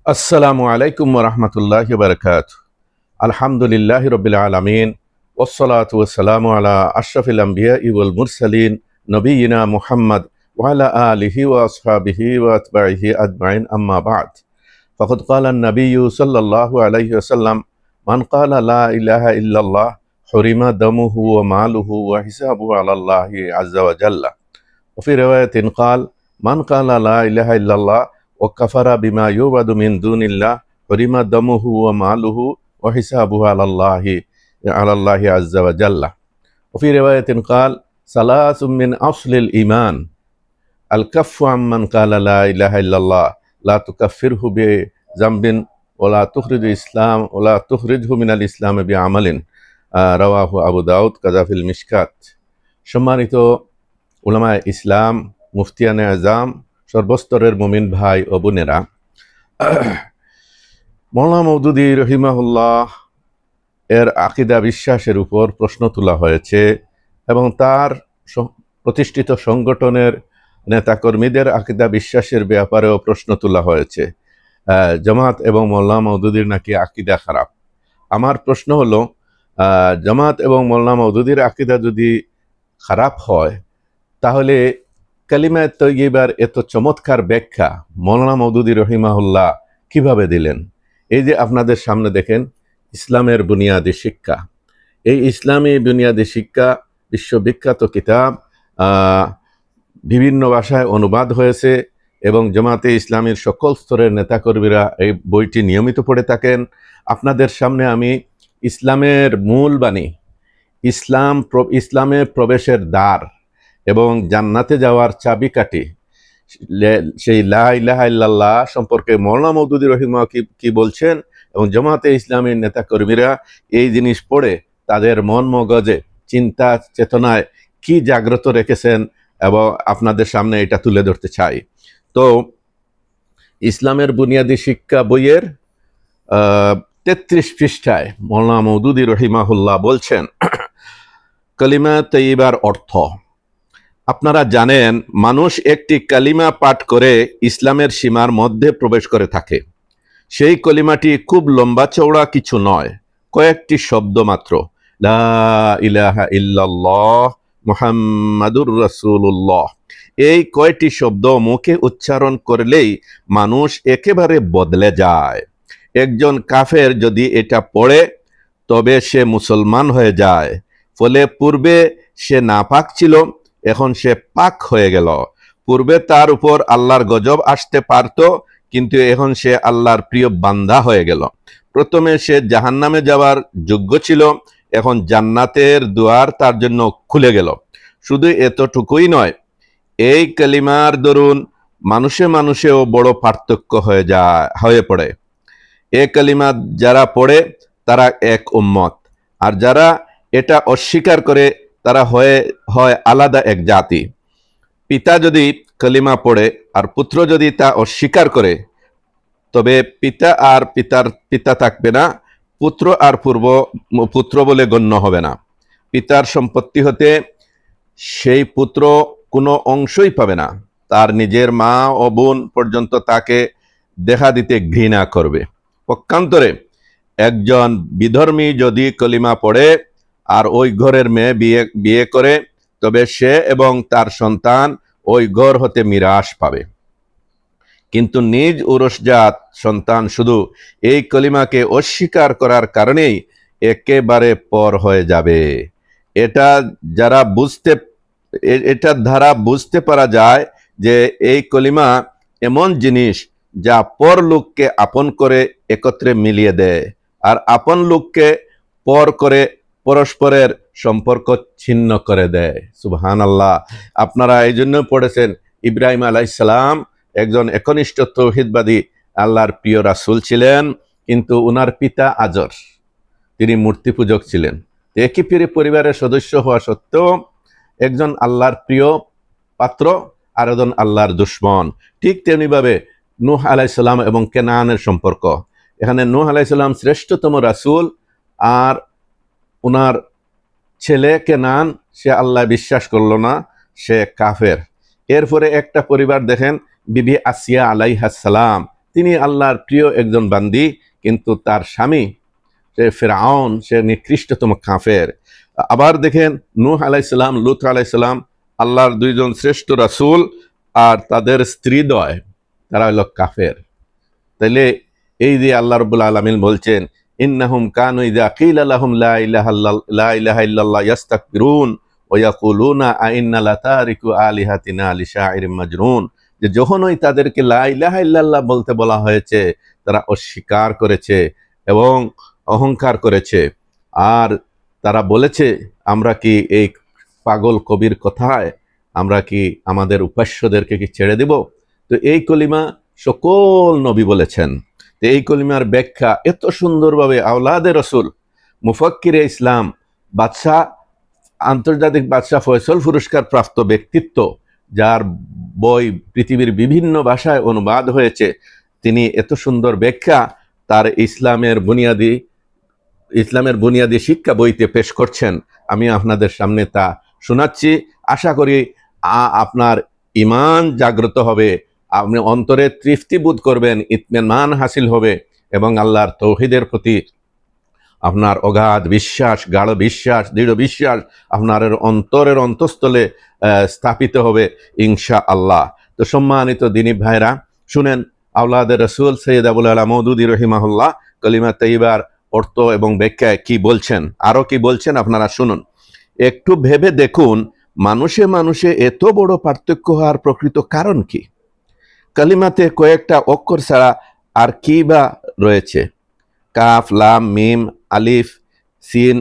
আসসালামু আলাইকুম ওয়া রাহমাতুল্লাহি ওয়া বারাকাতুহু। আলহামদুলিল্লাহি রাব্বিল আলামিন ওয়াসসালাতু ওয়াসসালামু আলা আশরাফিল আমবিয়াই ওয়াল মুরসালিন নবিয়িনা মুহাম্মদ ওয়া আলা আলিহি ওয়া আসহাবিহি ওয়া আতবাইহি আজমাইন আম্মা বা'দ। ফাকাদ ক্বালা আন-নাবিয়্যু সাল্লাল্লাহু আলাইহি ওয়াসাল্লাম মান ক্বালা লা ইলাহা ইল্লাল্লাহ হুরিমা দামুহু ওয়া মালুহু ওয়া হিসাবুহু আলাল্লাহি আযজা ওয়া জাল্লা। ওয়া ফি রিওয়ায়াতিন ক্বাল মান ক্বালা লা ইলাহা ইল্লাল্লাহ ওয়াকাফারা বিমা ইউবাদু মিন দুনিল্লাহ হুরিমা দামুহু ওয়া মালুহু ওয়া হিসাবুহু আলাল্লাহি আযজা ওয়া জাল্লা। ওয়া ফি রিওয়ায়াতিন ক্বাল সালাসুম মিন আসলিল ঈমান আল কাফফু আম্মান ক্বালা লা ইলাহা ইল্লাল্লাহ লা তুকাফফিরহু বিযামবিন ওয়া লা তুখরিজহু মিনাল ইসলামি বিআমালিন। রাওয়াহু আবু দাউদ কাযা ফিল মিশকাত। সম্মানিত উলামায়ে ইসলাম, মুফতিয়ানে আযম, সর্বস্তরের মুমিন ভাই ও বোনেরা, মাওলানা মওদুদী রহিমাহুল্লাহ এর আকীদা বিশ্বাসের উপর প্রশ্ন তোলা হয়েছে এবং তার প্রতিষ্ঠিত সংগঠনের নেতাকর্মীদের আকীদা বিশ্বাসের ব্যাপারেও প্রশ্ন তোলা হয়েছে। জামাত এবং মাওলানা মওদুদীর নাকি আকীদা খারাপ। আমার প্রশ্ন হলো, জামাত এবং মাওলানা মওদুদীর আকীদা যদি খারাপ হয় তাহলে কালিমায়ে তয়্যিবার এত চমৎকার ব্যাখ্যা মাওলানা মওদুদী রহিমাহুল্লাহ কিভাবে দিলেন? এই যে আপনাদের সামনে দেখেন ইসলামের বুনিয়াদী শিক্ষা। এই ইসলামী বুনিয়াদী শিক্ষা বিশ্ববিখ্যাত কিতাব, বিভিন্ন ভাষায় অনুবাদ হয়েছে এবং জামাতে ইসলামীর সকল স্তরের নেতাকর্মীরা এই বইটি নিয়মিত পড়ে থাকেন। আপনাদের সামনে আমি ইসলামের মূল বাণী, ইসলামে প্রবেশের দ্বার এবং জান্নাতে যাওয়ার চাবিকাঠি, সেই লা ইলাহা ইল্লাল্লাহ সম্পর্কে মাওলানা মওদুদী রহিমাহুল্লাহ কি বলছেন এবং জামাতে ইসলামীর নেতাকর্মীরা এই জিনিস পড়ে তাদের মন মগজে, চিন্তা চেতনায় কি জাগ্রত রেখেছেন এবং আপনাদের সামনে এটা তুলে ধরতে চাই। তো ইসলামের বুনিয়াদী শিক্ষা বইয়ের 33 পৃষ্ঠায় মাওলানা মওদুদী রহিমাহুল্লাহ বলছেন, কালিমা তয়্যিবার অর্থ। আপনারা জানেন মানুষ একটি কালিমা পাঠ করে ইসলামের সীমার মধ্যে প্রবেশ করে থাকে। সেই কলিমাটি খুব লম্বা চওড়া কিছু নয়, কয়েকটি শব্দ মাত্র, লা ইলাহা ইল্লাল্লাহ মুহাম্মাদুর রাসূলুল্লাহ। এই কয়টি শব্দ মুখে উচ্চারণ করলেই মানুষ একেবারে বদলে যায়। একজন কাফের যদি এটা পড়ে তবে সে মুসলমান হয়ে যায়। ফলে পূর্বে সে নাপাক ছিল, এখন সে পাক হয়ে গেল। পূর্বে তার উপর আল্লাহর গজব আসতে পারত, কিন্তু এখন সে আল্লাহর প্রিয় বান্দা হয়ে গেল। প্রথমে সে জাহান্নামে যাওয়ার যোগ্য ছিল, এখন জান্নাতের দুয়ার তার জন্য খুলে গেল। শুধু এতটুকুই নয়, এই কালিমার দরুন মানুষেও বড় পার্থক্য হয়ে পড়ে। এই কালিমা যারা পড়ে তারা এক উম্মত, আর যারা এটা অস্বীকার করে তারা হয় আলাদা এক জাতি। পিতা যদি কালিমা পড়ে আর পুত্র যদি তা অস্বীকার করে তবে পিতা আর পিতা থাকবে না, পুত্র আর পুত্র বলে গণ্য হবে না। পিতার সম্পত্তি হতে সেই পুত্র কোনো অংশই পাবে না। তার নিজের মা ও বোন পর্যন্ত তাকে দেখা দিতে ঘৃণা করবে। পক্ষান্তরে একজন বিধর্মী যদি কলিমা পড়ে আর ওই ঘরের মেয়ে বিয়ে করে তবে সে এবং তার সন্তান ওই ঘর হতে মিরাস পাবে, কিন্তু নিজ উরসজাত সন্তান শুধু এই কলিমাকে অস্বীকার করার কারণেই একেবারে পর হয়ে যাবে। এটার দ্বারা বুঝতে পারা যায় যে এই কলিমা এমন জিনিস যা পর লোককে আপন করে একত্রে মিলিয়ে দেয় আর আপন লোককে পর করে পরস্পরের সম্পর্ক ছিন্ন করে দেয়। সুবহানাল্লাহ। আপনারা এই জন্য পড়েছেন ইব্রাহিম আলাইহিস সালাম একজন একনিষ্ঠ তৌহিদবাদী আল্লাহর প্রিয় রাসূল ছিলেন, কিন্তু ওনার পিতা আজর তিনি মূর্তি পূজক ছিলেন। একই পরিবারের সদস্য হওয়া সত্ত্বেও একজন আল্লাহর প্রিয় পাত্র আর একজন আল্লাহর দুশমন। ঠিক তেমনিভাবে নূহ আলাইহিস সালাম এবং কেনানের সম্পর্ক। এখানে নূহ আলাইহিস সালাম শ্রেষ্ঠতম রাসূল, আর ওনার ছেলে কেনান সে আল্লাহ বিশ্বাস করলো না, সে কাফের। এরপরে একটা পরিবার দেখেন, বিবি আসিয়া আলাইহিস সালাম, তিনি আল্লাহর প্রিয় একজন বান্দি, কিন্তু তার স্বামী সে ফিরআউন, সে নিকৃষ্টতম কাফের। আবার দেখেন নূহ আলাইহিস সালাম, লূত আলাইহিস সালাম, আল্লাহর দুইজন শ্রেষ্ঠ রাসূল, আর তাদের স্ত্রীদ্বয় তারা হলো কাফের। তাইলে এই যে আল্লাহ রাব্বুল আলামিন বলছেন, ইন্নাহুম কানু ইযা কিলা লাহুম লা ইলাহা ইল্লাল্লাহ ইস্তাকবিরুন ওয়া ইয়াকুলুনা আইন্না লাতারিকু আলিহাতিনা লিশাইরিন মাজনুন, যে যখনই তাদেরকে লা ইলাহা ইল্লাল্লাহ বলতে বলা হয়েছে তারা অস্বীকার করেছে এবং অহংকার করেছে, আর তারা বলেছে আমরা কি এই পাগল কবির কথায় আমরা কি আমাদের উপাস্যদেরকে কি ছেড়ে দেব। তো এই কলিমা সকল নবী বলেছেন। তো এই কলিমার ব্যাখ্যা এত সুন্দরভাবে আওলাদে রসুল, মুফাক্কিরে ইসলাম, বাদশাহ, আন্তর্জাতিক বাদশাহ ফয়সল পুরস্কার প্রাপ্ত ব্যক্তিত্ব, যার বই পৃথিবীর বিভিন্ন ভাষায় অনুবাদ হয়েছে, তিনি এত সুন্দর ব্যাখ্যা তার ইসলামের বুনিয়াদী শিক্ষা বইতে পেশ করছেন। আমি আপনাদের সামনে তা শোনাচ্ছি। আশা করি আপনার ঈমান জাগ্রত হবে, আপনি অন্তরে তৃপ্তি বোধ করবেন, ইতমিনান হাসিল হবে এবং আল্লাহর তৌহিদের প্রতি আপনার অগাধ বিশ্বাস, গাঢ় বিশ্বাস, দৃঢ় বিশ্বাস আপনার অন্তরের অন্তঃস্থলে স্থাপিত হবে ইনশাআল্লাহ। তো সম্মানিত দিনী ভাইরা, শুনেন আওলাদে রসুল সৈয়দ আবুল আলা মওদুদী রহিমাহুল্লাহ কলিমা তাইয়্যিবার অর্থ এবং ব্যাখ্যায় কি বলছেন, আরো কি বলছেন আপনারা শুনুন। একটু ভেবে দেখুন, মানুষে মানুষে এত বড় পার্থক্য হওয়ার প্রকৃত কারণ কি? কালিমাতে কয়েকটা অক্ষর ছাড়া আর কি বা রয়েছে? কাফ, লাম, মিম, আলিফ, সিন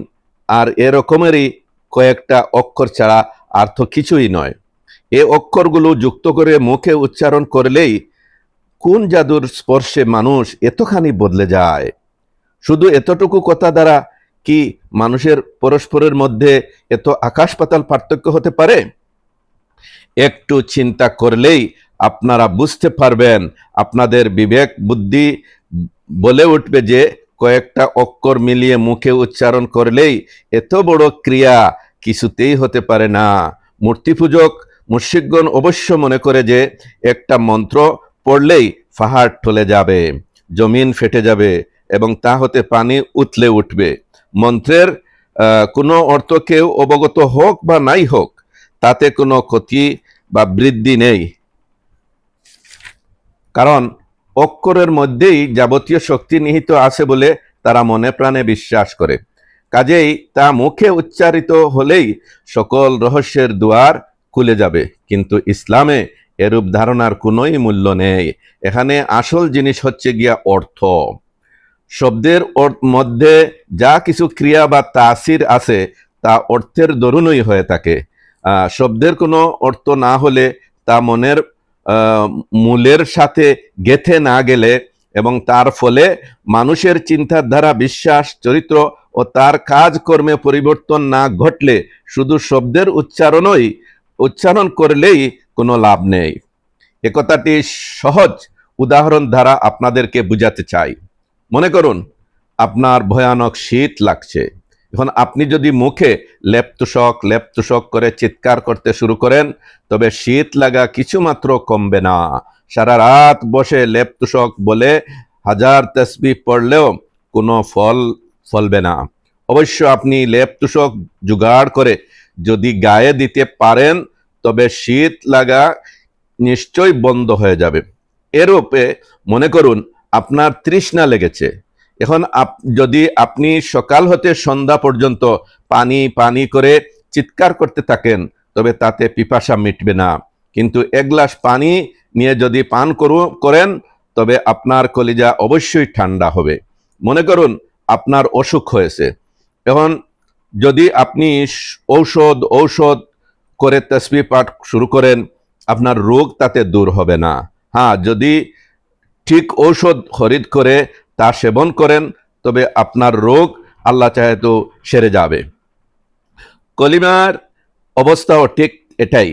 আর এরকমেরই কয়েকটা অক্ষর ছাড়া আর তো কিছুই নয়। এ অক্ষরগুলো যুক্ত করে মুখে উচ্চারণ করলেই কোন জাদুর স্পর্শে মানুষ এতখানি বদলে যায়? শুধু এতটুকু কথা দ্বারা কি মানুষের পরস্পরের মধ্যে এত আকাশ পাতাল পার্থক্য হতে পারে? একটু চিন্তা করলেই আপনারা বুঝতে পারবেন, আপনাদের বিবেক বুদ্ধি বলে উঠবে যে কয়েকটা অক্ষর মিলিয়ে মুখে উচ্চারণ করলেই এত বড় ক্রিয়া কিছুতেই হতে পারে না। মূর্তি পূজক মুশরিকগণ অবশ্য মনে করে যে একটা মন্ত্র পড়লেই পাহাড় টলে যাবে, জমিন ফেটে যাবে এবং তা হতে পানি উতলে উঠবে। মন্ত্রের কোনো অর্থ কেউ অবগত হোক বা নাই হোক, তাতে কোনো ক্ষতি বা বৃদ্ধি নেই, কারণ অক্ষরের মধ্যেই যাবতীয় শক্তি নিহিত আছে বলে তারা মনে প্রাণে বিশ্বাস করে। কাজেই তা মুখে উচ্চারিত হলেই সকল রহস্যের দুয়ার খুলে যাবে। কিন্তু ইসলামে এরূপ ধারণার কোনোই মূল্য নেই। এখানে আসল জিনিস হচ্ছে গিয়া অর্থ। শব্দের মধ্যে যা কিছু ক্রিয়া বা তাসির আছে তা অর্থের দরুনই হয়ে থাকে। শব্দের কোনো অর্থ না হলে তা মনের মূলের সাথে গেথে না গেলে এবং তার ফলে মানুষের চিন্তাধারা, বিশ্বাস, চরিত্র ও তার কাজকর্মে পরিবর্তন না ঘটলে শুধু শব্দের উচ্চারণ করলেই কোনো লাভ নেই। একথাটি সহজ উদাহরণ দ্বারা আপনাদেরকে বুঝাতে চাই। মনে করুন আপনার ভয়ানক শীত লাগছে। এখন আপনি যদি মুখে লেপ তুষক করে চিৎকার করতে শুরু করেন, তবে শীত লাগা কিছুমাত্র কমবে না। সারা রাত বসে লেপ তুষক বলে হাজার তাসবিহ পড়লেও কোনো ফলবে না। অবশ্য আপনি লেপ তুষক জোগাড় করে যদি গায়ে দিতে পারেন, তবে শীত লাগা নিশ্চয়ই বন্ধ হয়ে যাবে। এরূপে মনে করুন আপনার তৃষ্ণা লেগেছে। এখন যদি আপনি সকাল হতে সন্ধ্যা পর্যন্ত পানি পানি করে চিৎকার করতে থাকেন, তবে তাতে পিপাসা মিটবে না। কিন্তু এক গ্লাস পানি নিয়ে যদি পান করেন, তবে আপনার কলিজা অবশ্যই ঠান্ডা হবে। মনে করুন আপনার অসুখ হয়েছে। এখন যদি আপনি ঔষধ করে তাসবিহ পাঠ শুরু করেন, আপনার রোগ তাতে দূর হবে না। হ্যাঁ, যদি ঠিক ঔষধ খরিদ করে তা সেবন করেন, তবে আপনার রোগ আল্লাহ চাহে তো সেরে যাবে। কলিমার অবস্থাও ঠিক এটাই।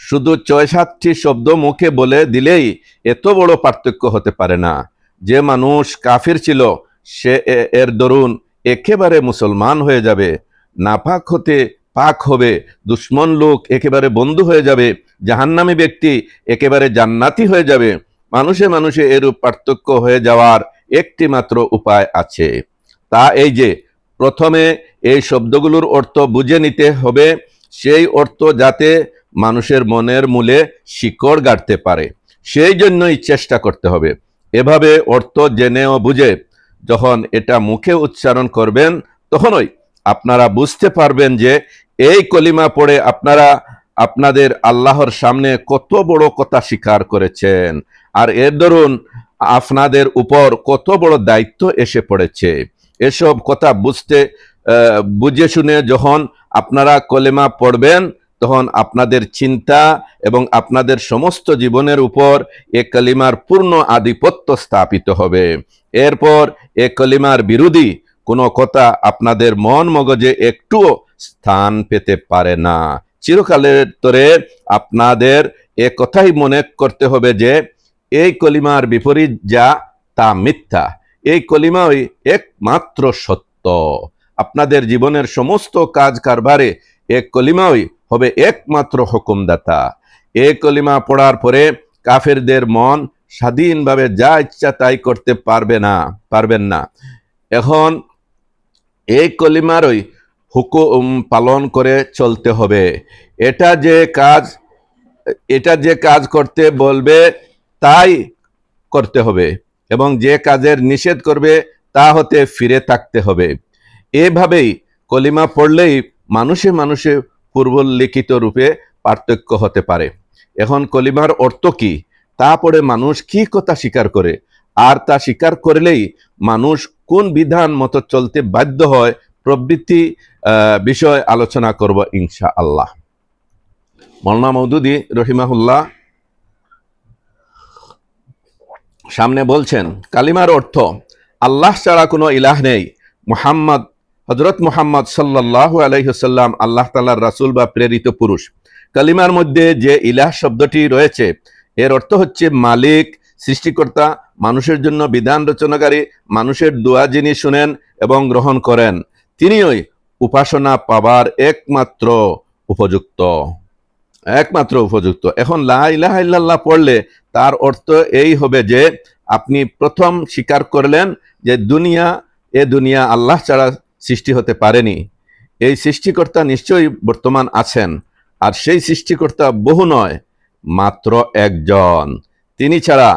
শুধু ৬-৭টি শব্দ মুখে বলে দিলেই এত বড় পার্থক্য হতে পারে না। যে মানুষ কাফির ছিল, সে এর দরুন একেবারে মুসলমান হয়ে যাবে। নাপাক হতে পাক হবে, দুশ্মন লোক একেবারে বন্ধু হয়ে যাবে, জাহান্নামী ব্যক্তি একেবারে জান্নাতি হয়ে যাবে। মানুষে মানুষে এরূপ পার্থক্য হয়ে যাওয়ার একটি মাত্র উপায় আছে, তা এই যে প্রথমে এই শব্দগুলোর অর্থ বুঝে নিতে হবে, সেই অর্থ যাতে মানুষের মনের মূলে শিকড় গাড়তে পারে, সেই জন্যই চেষ্টা করতে হবে। এভাবে অর্থ জেনে ও বুঝে যখন এটা মুখে উচ্চারণ করবেন, তখনই আপনারা বুঝতে পারবেন যে এই কলিমা পড়ে আপনারা আপনাদের আল্লাহর সামনে কত বড় কথা স্বীকার করেছেন, আর এর দরুন আপনাদের উপর কত বড় দায়িত্ব এসে পড়েছে। এসব কথা বুঝে শুনে যখন আপনারা কলেমা পড়বেন, তখন আপনাদের চিন্তা এবং আপনাদের সমস্ত জীবনের উপর এ কলিমার পূর্ণ আধিপত্য স্থাপিত হবে। এরপর এ কলিমার বিরোধী কোনো কথা আপনাদের মন মগজে একটুও স্থান পেতে পারে না। চিরকালের তরে আপনাদের এ কথাই মনে করতে হবে যে এই কলিমার বিপরীত যা তা মিথ্যা, এই কলিমাই একমাত্র সত্য। আপনাদের জীবনের সমস্ত কাজ কারবারে এক কলিমাই হবে একমাত্র হুকুমদাতা। এই কলিমা পড়ার পরে কাফেরদের মন স্বাধীনভাবে যা ইচ্ছা তাই করতে পারবেন না। এখন এই কলিমারই হুকুম পালন করে চলতে হবে। এটা যে কাজ করতে বলবে তাই করতে হবে, এবং যে কাজের নিষেধ করবে তা হতে ফিরে থাকতে হবে। এভাবেই কলিমা পড়লেই মানুষে মানুষে পূর্বলিখিত রূপে পার্থক্য হতে পারে। এখন কলিমার অর্থ কি, তা পড়ে মানুষ কি কথা স্বীকার করে, আর তা স্বীকার করলেই মানুষ কোন বিধান মতো চলতে বাধ্য হয় প্রভৃতি বিষয় আলোচনা করব ইনশাআল্লাহ। মাওলানা মওদুদী রহিমাহুল্লাহ সামনে বলছেন, কালিমার অর্থ আল্লাহ ছাড়া কোনো ইলাহ নেই, হযরত মুহাম্মদ সাল্লাল্লাহু আলাইহি ওয়াসাল্লাম আল্লাহ তাআলার রাসূল বা প্রেরিত পুরুষ। কালিমার মধ্যে যে ইলাহ শব্দটি রয়েছে, এর অর্থ হচ্ছে মালিক, সৃষ্টিকর্তা, মানুষের জন্য বিধান রচনাকারী, মানুষের দোয়া যিনি শুনেন এবং গ্রহণ করেন, তিনিই উপাসনা পাবার একমাত্র উপযুক্ত। এখন লা ইলাহা ইল্লাল্লাহ পড়লে তার অর্থ এই হবে যে আপনি প্রথম স্বীকার করলেন যে দুনিয়া আল্লাহ ছাড়া সৃষ্টি হতে পারেনি। এই সৃষ্টিকর্তা নিশ্চয়ই বর্তমান আছেন, আর সেই সৃষ্টিকর্তা বহু নয়, মাত্র একজন। তিনি ছাড়া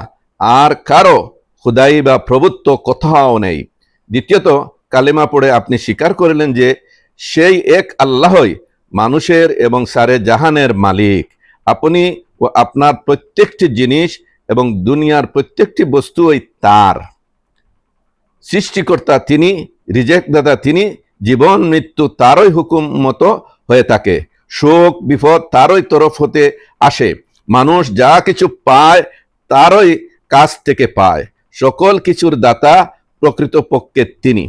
আর কারো খুদাই বা প্রভুত্ব কোথাও নেই। দ্বিতীয়ত, কালেমা পড়ে আপনি স্বীকার করলেন যে সেই এক আল্লাহই মানুষের এবং সারে জাহানের মালিক। আপনি ও আপনার প্রত্যেকটি জিনিস এবং দুনিয়ার প্রত্যেকটি বস্তুই তার। সৃষ্টিকর্তা তিনি, রিজেক দাতা তিনি, জীবন মৃত্যু তারই হুকুম মতো হয়ে থাকে, শোক বিপদ তারই তরফ হতে আসে, মানুষ যা কিছু পায় তারই কাছ থেকে পায়, সকল কিছুর দাতা প্রকৃতপক্ষে তিনি,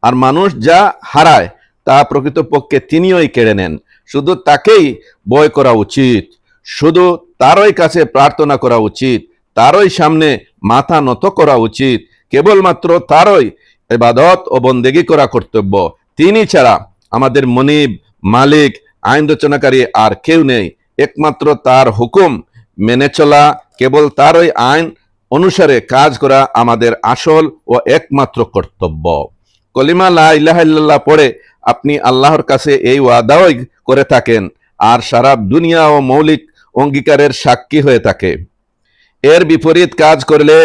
আর মানুষ যা হারায় তা প্রকৃতপক্ষে তিনিই কেড়ে নেন। শুধু তাকেই ভয় করা উচিত, শুধু তারই কাছে প্রার্থনা করা উচিত, তারই সামনে মাথা নত করা উচিত, কেবলমাত্র তারই ইবাদত ও বন্দেগী করা কর্তব্য। তিনি ছাড়া আমাদের মনিব, মালিক, আইন রচনাকারী আর কেউ নেই। একমাত্র তার হুকুম মেনে চলা, কেবল তারই আইন অনুসারে কাজ করা আমাদের আসল ও একমাত্র কর্তব্য। কলিমা লা ইলাহা ইল্লাল্লাহ পড়ে আপনি আল্লাহর কাছে এই ওয়াদাই করে থাকেন, আর সারা দুনিয়া ও মৌলিক অঙ্গীকারের সাক্ষী হয়ে থাকে। এর বিপরীত কাজ করলে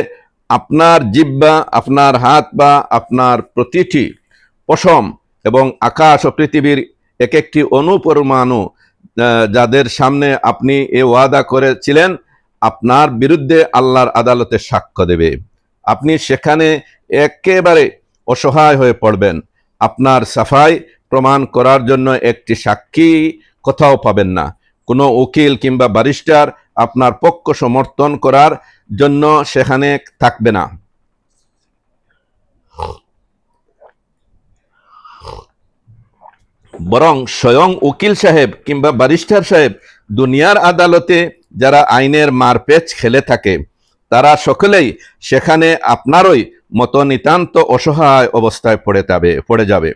আপনার জিহ্বা, আপনার হাত বা আপনার প্রতিটি পশম এবং আকাশ ও পৃথিবীর এক একটি অনুপরমাণু যাদের সামনে আপনি এ ওয়াদা করেছিলেন, আপনার বিরুদ্ধে আল্লাহর আদালতে সাক্ষ্য দেবে। আপনি সেখানে একেবারে অসহায় হয়ে পড়বেন। আপনার সাফাই প্রমাণ করার জন্য একটি সাক্ষী কোথাও পাবেন না। কোনো উকিল কিংবা ব্যারিস্টার আপনার পক্ষ সমর্থন করার জন্য সেখানে থাকবে না। বরং স্বয়ং উকিল সাহেব কিংবা ব্যারিস্টার সাহেব দুনিয়ার আদালতে যারা আইনের মারপেচ খেলে থাকে, তারা সকলেই সেখানে আপনারই মতো নিতান্ত অসহায় অবস্থায় পড়ে যাবে।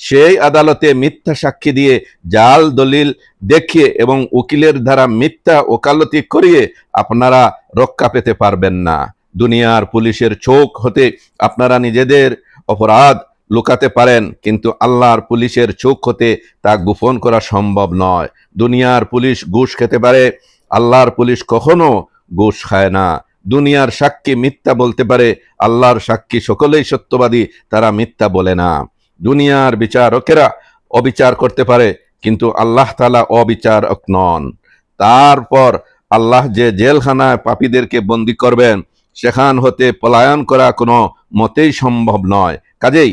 সেই আদালতে মিথ্যা সাক্ষী দিয়ে জাল দলিল দেখিয়ে এবং উকিলের দ্বারা মিথ্যা ওকালতি করিয়ে আপনারা রক্ষা পেতে পারবেন না। দুনিয়ার পুলিশের চোখ হতে আপনারা নিজেদের অপরাধ লুকাতে পারেন, কিন্তু আল্লাহর পুলিশের চোখ হতে তা গোপন করা সম্ভব নয়। দুনিয়ার পুলিশ ঘুষ খেতে পারে, আল্লাহর পুলিশ কখনো ঘুষ খায় না। দুনিয়ার সাক্ষী মিথ্যা বলতে পারে, আল্লাহর সাক্ষী সকলেই সত্যবাদী, তারা মিথ্যা বলে না। দুনিয়ার বিচারকেরা অবিচার করতে পারে, কিন্তু আল্লাহ তাআলা অবিচারক নন। তারপর আল্লাহ যে জেলখানায় পাপীদেরকে বন্দী করবেন, সেখান হতে পলায়ন করা কোনো মতেই সম্ভব নয়। কাজেই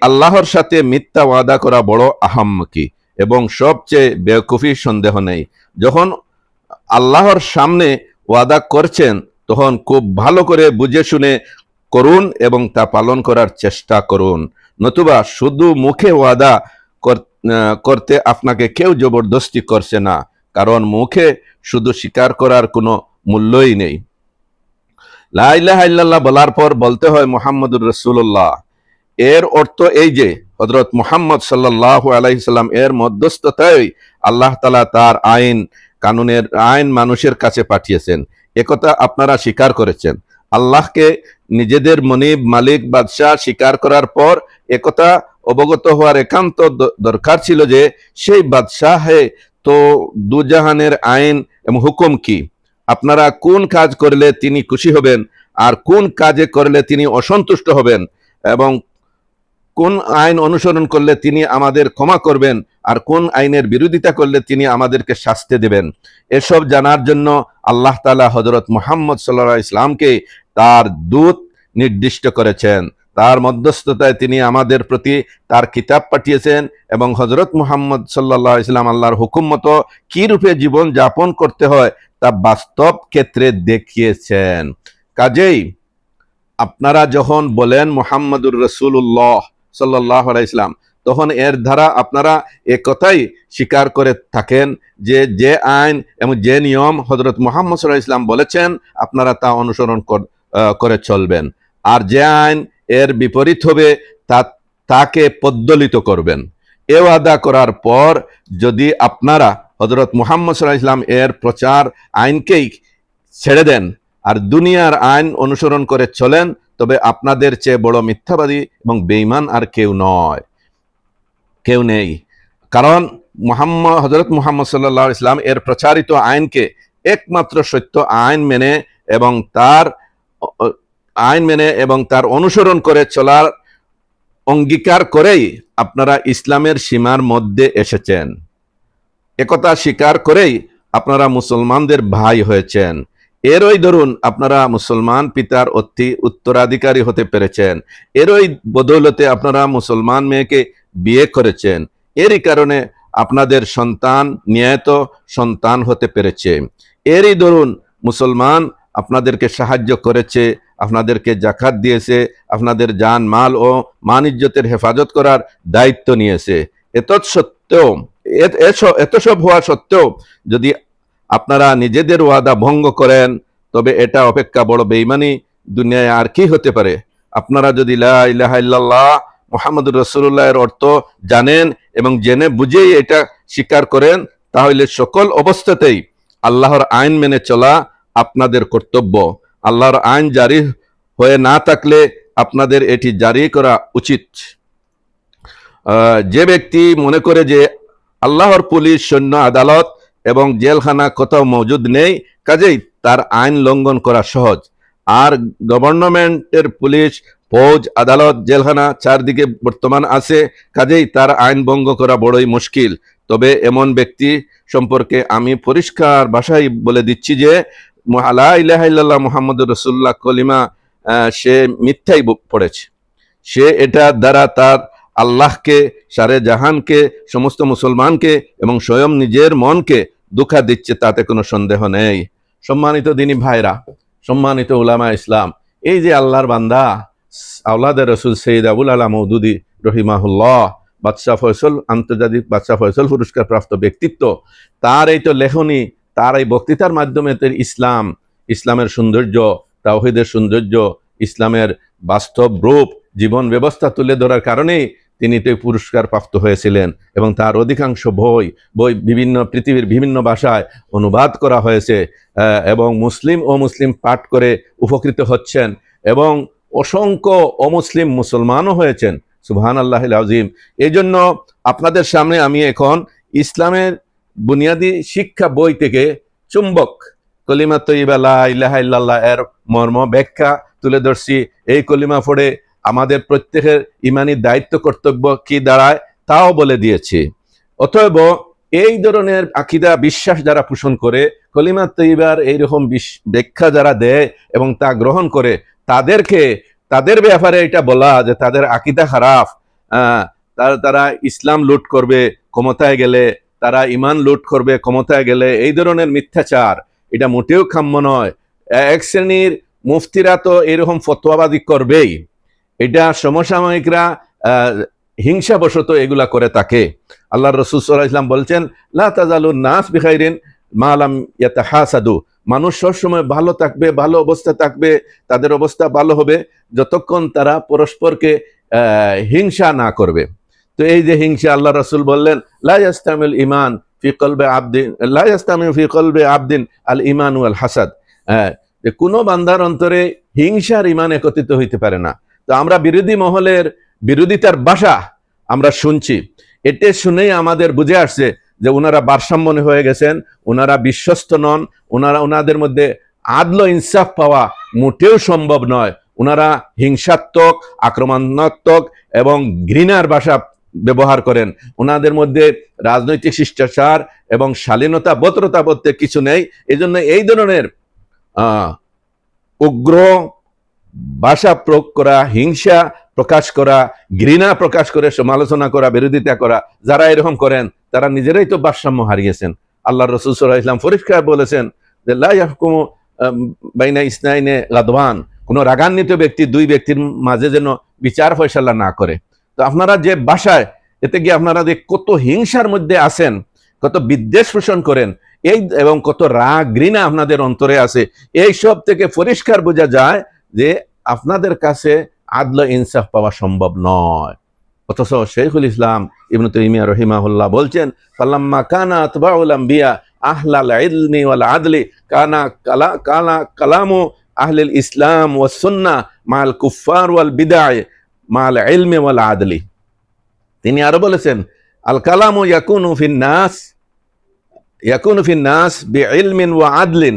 আল্লাহর সাথে মিথ্যা ওয়াদা করা বড় আহাম্মকি এবং সবচেয়ে বেওকুফি, সন্দেহ নেই। যখন আল্লাহর সামনে ওয়াদা করছেন, তখন খুব ভালো করে বুঝে শুনে করুন এবং তা পালন করার চেষ্টা করুন। নতুবা শুধু মুখে ওয়াদা করতে আপনাকে কেউ জবরদস্তি করছে না, কারণ মুখে শুধু স্বীকার করার কোনো মূল্যই নেই। লা ইলাহা ইল্লাল্লাহ বলার পর বলতে হয় মুহাম্মদুর রাসূলুল্লাহ। এর অর্থ এই যে হযরত মুহাম্মদ সাল্লাল্লাহু আলাইহি সাল্লাম এর মধ্যস্থতায় আল্লাহ তাআলা তার আইন মানুষের কাছে পাঠিয়েছেন। একথা আপনারা স্বীকার করেছেন। আল্লাহকে নিজেদের মনিব, মালিক, বাদশাহ স্বীকার করার পর একথা অবগত হওয়ার একান্ত দরকার ছিল যে সেই বাদশাহে তো দুজাহানের আইন এবং হুকুম কি, আপনারা কোন কাজ করলে তিনি খুশি হবেন আর কোন কাজে করলে তিনি অসন্তুষ্ট হবেন, এবং কোন আইন অনুসরণ করলে তিনি আমাদের ক্ষমা করবেন আর কোন আইনের বিরোধিতা করলে তিনি আমাদেরকে শাস্তি দেবেন, এসব জানার জন্য আল্লাহ তাআলা হযরত মুহাম্মদ সাল্লাল্লাহু আলাইহি ওয়াসাল্লামকে তার দূত নির্দিষ্ট করেছেন। তার মধ্যস্থতায় তিনি আমাদের প্রতি তার কিতাব পাঠিয়েছেন এবং হযরত মুহাম্মদ সাল্লাল্লাহু আলাইহি ওয়াসাল্লাম আল্লাহর হুকুম মতো কি রূপে জীবন যাপন করতে হয় তা বাস্তব ক্ষেত্রে দেখিয়েছেন। কাজেই আপনারা যখন বলেন মুহাম্মদুর রাসূলুল্লাহ সাল্লাল্লাহু আলাইহি ওয়াসাল্লাম, তখন এর দ্বারা আপনারা একথাই স্বীকার করে থাকেন যে আইন এবং যে নিয়ম হযরত মুহাম্মদ সাল্লাল্লাহু আলাইহি ওয়াসাল্লাম বলেছেন, আপনারা তা অনুসরণ করে চলবেন। আর যে আইন এর বিপরীত হবে তাকে পদ্দলিত করবেন। এ ওয়াদা করার পর যদি আপনারা হযরত মুহাম্মদ সাল্লাল্লাহু আলাইহি ওয়াসাল্লাম এর প্রচার আইনকেই ছেড়ে দেন আর দুনিয়ার আইন অনুসরণ করে চলেন, তবে আপনাদের চেয়ে বড় মিথ্যাবাদী এবং বেঈমান আর কেউ নেই। কারণ হযরত মুহাম্মদ সাল্লাল্লাহু আলাইহি ওয়াসাল্লাম এর প্রচারিত আইনকে একমাত্র সত্য আইন মেনে এবং তার অনুসরণ করে চলার অঙ্গীকার করেই আপনারা ইসলামের সীমার মধ্যে এসেছেন। একথা স্বীকার করেই আপনারা মুসলমানদের ভাই হয়েছেন। এরই দরুন আপনারা মুসলমান পিতার উত্তরাধিকারী হতে পেরেছেন। এরই বদৌলতে আপনারা মুসলমান মেয়েকে বিয়ে করেছেন। এরই কারণে আপনাদের সন্তান নিয়ত সন্তান হতে পেরেছে। এরই দরুন মুসলমান আপনাদেরকে সাহায্য করেছে, আপনাদেরকে যাকাত দিয়েছে, আপনাদের জান মাল ও মান ইজ্জতের হেফাজত করার দায়িত্ব নিয়েছে। এত সব হওয়া সত্ত্বেও যদি আপনারা নিজেদের ওয়াদা ভঙ্গ করেন, তবে এটা অপেক্ষা বড় বেঈমানি দুনিয়ায় আর কি হতে পারে। আপনারা যদি লা ইলাহা ইল্লাল্লাহ মুহাম্মদুর রাসূলুল্লাহ এর অর্থ জানেন এবং জেনে বুঝেই এটা স্বীকার করেন, তাহলে সকল অবস্থাতেই আল্লাহর আইন মেনে চলা আপনাদের কর্তব্য। আল্লাহর আইন জারি হয়ে না থাকলে আপনাদের এটি জারি করা উচিত। যে ব্যক্তি মনে করে যে আল্লাহর পুলিশ, সৈন্য, আদালত এবং জেলখানা কোথাও মজুদ নেই, কাজেই তার আইন লঙ্ঘন করা সহজ। আর গভর্নমেন্টের পুলিশ, ফৌজ, আদালত, জেলখানা চারদিকে বর্তমান আছে, কাজেই তার আইন ভঙ্গ করা বড়ই মুশকিল। তবে এমন ব্যক্তি সম্পর্কে আমি পরিষ্কার ভাষায় বলে দিচ্ছি যে লা ইলাহা ইল্লাল্লাহ মুহাম্মদুর রাসূলুল্লাহ কলিমা সে মিথ্যাই পড়েছে। সে এটা দ্বারা তার আল্লাহকে, সারে জাহানকে, সমস্ত মুসলমানকে এবং স্বয়ং নিজের মনকে ধোঁকা দিচ্ছে, তাতে কোনো সন্দেহ নেই। সম্মানিত দিনী ভাইরা, সম্মানিত উলামা ইসলাম, এই যে আল্লাহর বান্দা আওলাদে রসুল সৈয়দ আবুল আলা মওদুদী রহিমাহুল্লাহ, বাদশাহ ফয়সল, আন্তর্জাতিক বাদশাহ ফয়সল পুরস্কার প্রাপ্ত ব্যক্তিত্ব, তার এই তো লেখনী, তার এই বক্তৃতার মাধ্যমে ইসলামের সৌন্দর্য, তাওহীদের সৌন্দর্য, ইসলামের বাস্তব রূপ জীবন ব্যবস্থা তুলে ধরার কারণেই তিনি তো পুরস্কার প্রাপ্ত হয়েছিলেন এবং তার অধিকাংশ বই পৃথিবীর বিভিন্ন ভাষায় অনুবাদ করা হয়েছে এবং মুসলিম ও মুসলিম পাঠ করে উপকৃত হচ্ছেন এবং অসংখ্য অমুসলিম মুসলমানও হয়েছেন। সুবহানাল্লাহিল আযীম। এই জন্য আপনাদের সামনে আমি এখন ইসলামের বুনিয়াদী শিক্ষা বই থেকে চুম্বক কলিমা তয়্যিবা লা ইলাহা ইল্লাল্লাহ এর মর্ম ব্যাখ্যা তুলে ধরছি। এই কলিমা পড়ে আমাদের প্রত্যেকের ইমানি দায়িত্ব কর্তব্য কি দাঁড়ায় তাও বলে দিয়েছি। অতএব এই ধরনের আকীদা বিশ্বাস যারা পোষণ করে, কলিমা তয়্যিবার এইরকম ব্যাখ্যা যারা দেয় এবং তা গ্রহণ করে, তাদের ব্যাপারে এটা বলা যে তাদের আকীদা খারাপ, তারা ইসলাম লুট করবে ক্ষমতায় গেলে, তারা ইমান লুট করবে ক্ষমতায় গেলে, এই ধরনের মিথ্যাচার এটা মোটেও কাম্য নয়। এক শ্রেণীর মুফতিরা তো এরকম ফতোয়াবাদী করবেই, এটা সমসাময়িকরা হিংসাবশত এগুলা করে থাকে। আল্লাহ রাসূল সাল্লাল্লাহু আলাইহি ওয়াসাল্লাম বলছেন, লা তাজালুন নাস বিখাইরিন মা লাম ইয়াতাহাসাদু, মানুষ সবসময় ভালো থাকবে, ভালো অবস্থা থাকবে, তাদের অবস্থা ভালো হবে যতক্ষণ তারা পরস্পরকে হিংসা না করবে। তো এই যে হিংসা, আল্লাহ রাসূল বললেন, লা ইয়াস্তামিল ঈমান ফি কলবি আবদিন, লা ইয়াস্তামিল ফি কলবি আবদিন আল ঈমান ওয়াল হাসাদ, যে কোনো বান্দার অন্তরে হিংসার ঈমান একত্রিত হইতে পারে না। তো আমরা বিরোধী মহলের বিরোধিতার ভাষা আমরা শুনছি, এটা শুনেই আমাদের বুঝে আসছে যে ওনারা ভারসাম্য হয়ে গেছেন, ওনারা বিশ্বস্ত নন, ওনাদের মধ্যে আদল ইনসাফ পাওয়া মোটেও সম্ভব নয়। ওনারা হিংসাত্মক, আক্রমণাত্মক এবং ঘৃণার ভাষা ব্যবহার করেন। ওনাদের মধ্যে রাজনৈতিক শিষ্টাচার এবং শালীনতা ভদ্রতা বলতে কিছু নেই। এই জন্য এই ধরনের উগ্র ভাষা প্রয়োগ করা, হিংসা প্রকাশ করা, ঘৃণা প্রকাশ করে সমালোচনা করা, বিরোধিতা করা, যারা এরকম করেন তারা নিজেরাই তো ভারসাম্য হারিয়েছেন। আল্লাহ রাসূল সাল্লাল্লাহু আলাইহি ওয়াসাল্লাম পরিষ্কার বলেছেন যে লা ইয়াহকুমু বাইনা ইসনাইনে গাদওয়ান, কোনো রাগান্বিত ব্যক্তি দুই ব্যক্তির মাঝে যেন বিচার ফয়সালা না করে। তো আপনারা যে ভাষায়, এতে গিয়ে আপনারা যে কত হিংসার মধ্যে আছেন, কত বিদ্বেষ পোষণ করেন, এবং কত রাগ ঘৃণা আপনাদের অন্তরে আছে, এই সব থেকে পরিষ্কার বোঝা যায় যে আপনাদের কাছে আদল ইনসাফ পাওয়া সম্ভব নয়। অথচ শাইখুল ইসলাম ইবনে তাইমিয়া রাহিমাহুল্লাহ বলছেন, ফালাম্মা কানা আতবাউল আম্বিয়া আহলাল ইলমি ওয়াল আদলি কানা কালামু আহলিল ইসলাম ওয়াস সুন্নাহ মাল কুফফার ওয়াল বিদআ মাল ইলমি ওয়াল আদলি। তিনি আরো বলেছেন, আল কালামু ইয়াকুনু ফিন নাস বিইলমিন ওয়া আদলিন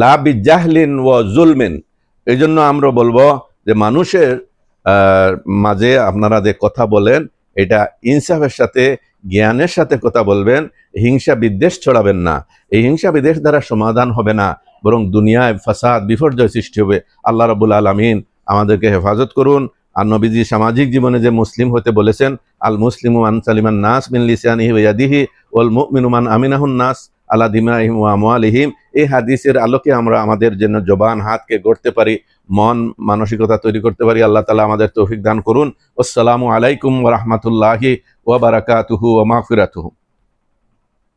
লা বিজাহলিন ওয়া যুলমিন। এই জন্য আমরা বলবো যে মানুষের মাঝে আপনারা যে কথা বলেন এটা ইনসাফের সাথে, জ্ঞানের সাথে কথা বলবেন, হিংসা বিদ্বেষ ছড়াবেন না। এই হিংসা বিদ্বেষ দ্বারা সমাধান হবে না, বরং দুনিয়ায় ফাসাদ বিপর্যয় সৃষ্টি হবে। আল্লাহ রাব্বুল আলামিন আমাদেরকে হেফাজত করুন। আর নবীজি সামাজিক জীবনে যে মুসলিম হতে বলেছেন, আল মুসলিমু মান সালিমান নাস মিন লিসানিহি ওয়া ইয়াদিহি ওয়াল মুমিনু মান আমিনাহুন নাস আলা দিমাইহিম ওয়া আমওয়ালিহিম, এই হাদিসের আলোকে আমরা আমাদের জন্য জবান হাতকে গড়তে পারি, মন মানসিকতা তৈরি করতে পারি। আল্লাহ তাআলা আমাদের তৌফিক দান করুন। আসসালামু আলাইকুম ওয়া রাহমাতুল্লাহি ওয়া বারাকাতুহু ওয়া মাগফিরাতুহু।